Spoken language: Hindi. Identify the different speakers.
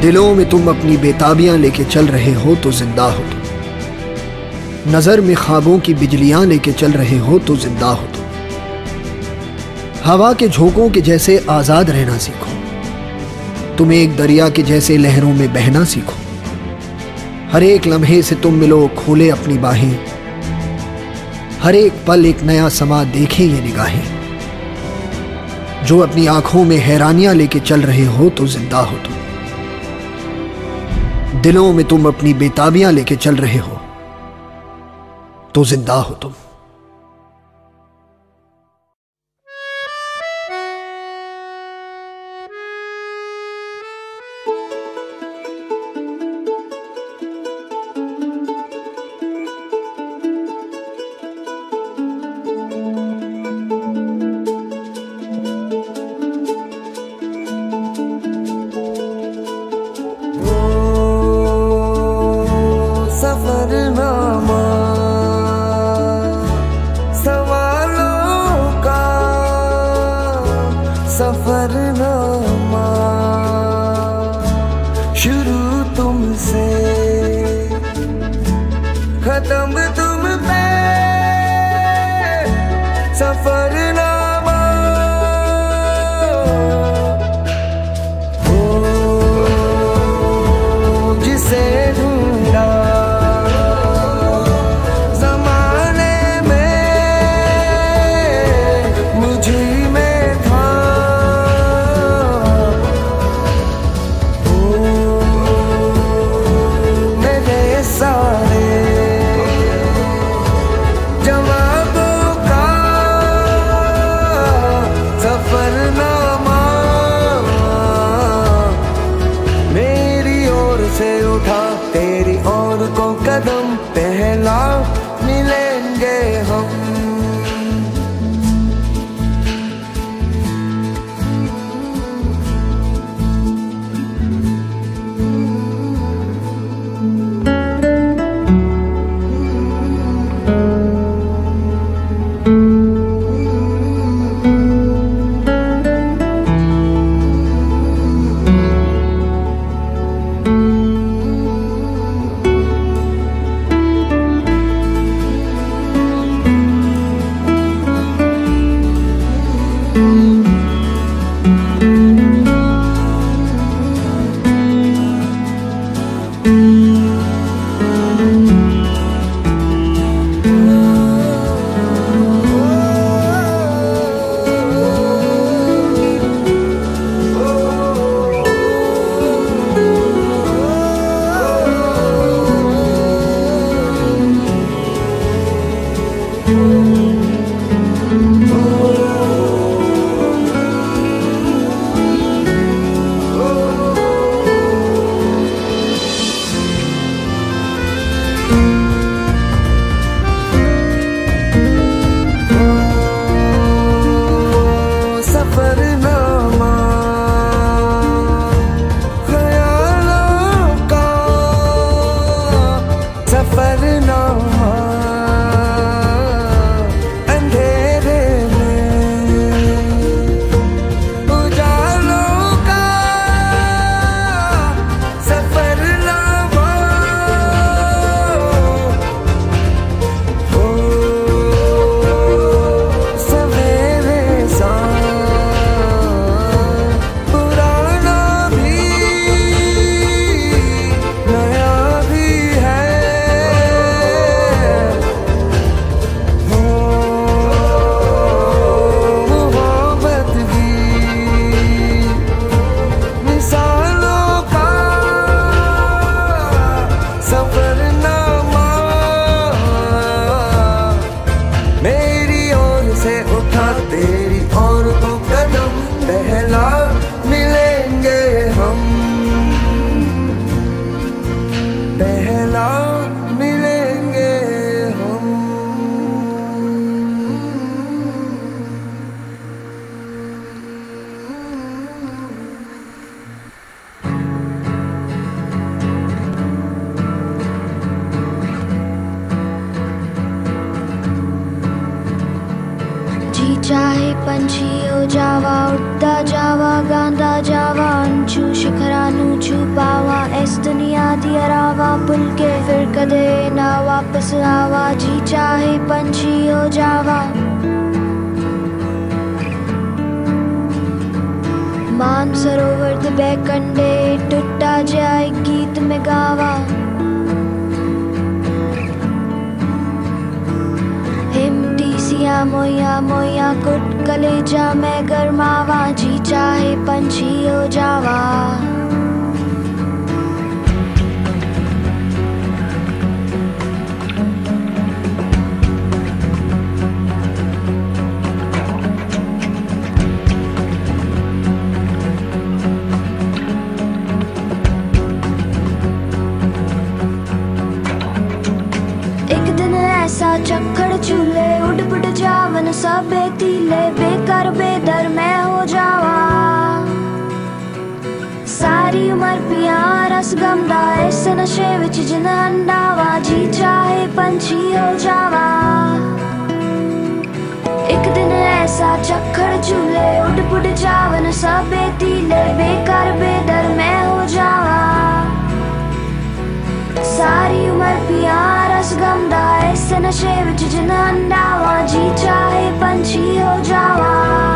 Speaker 1: दिलों में तुम अपनी बेताबियां लेके चल रहे हो तो जिंदा हो तुम। नजर में ख्वाबों की बिजलियां लेके चल रहे हो तो जिंदा हो तुम। हवा के झोंकों के जैसे आजाद रहना सीखो। तुम एक दरिया के जैसे लहरों में बहना सीखो। हर एक लम्हे से तुम मिलो, खोले अपनी बाहें। हर एक पल एक नया समा देखे ये निगाहें। जो अपनी आंखों में हैरानियां लेके चल रहे हो तो जिंदा हो तुम। दिलों में तुम अपनी बेताबियां लेके चल रहे हो तो जिंदा हो तुम।
Speaker 2: सफरनामा सवालों का सफरनामा शुरू तुमसे खत्म तुम पे सफरनामा हो जिसे ढूंढा तेरी ओर को कदम पहला मिलेंगे हम।
Speaker 3: पंछी हो जावा, उड़ता जावा, गांदा जावा, अंचू शिखरा नू छू पावा, इस दुनिया दी अरावा भुल के फिर कदे ना वापस आवा, जी चाहे पंछी हो जावा। मान सरोवर दे बैकंडे टुटा जाए गीत में गावा, हिमटी सिया मोया मोया कुट कलेजा में गरमावा, जी चाहे पंछी हो जावा। ऐसा चक्कर चूल्हे उड़ बुड़ जावन सब तीले, बेकार बेदर मैं हो जावा, सारी उम्र पिया रस गमदा, इस नशे विच जिन अंडावा, जी चाहे पंछी हो जावा। एक दिन ऐसा चक्कर चूल्हे उड़ बुड़ जावन सब तीले, बेकार बेदर मैं हो जावा, सारी उम्र पिया रस गमदा, इस नशे विच जिन अंडावा, जी चाहे पंछी हो जावा।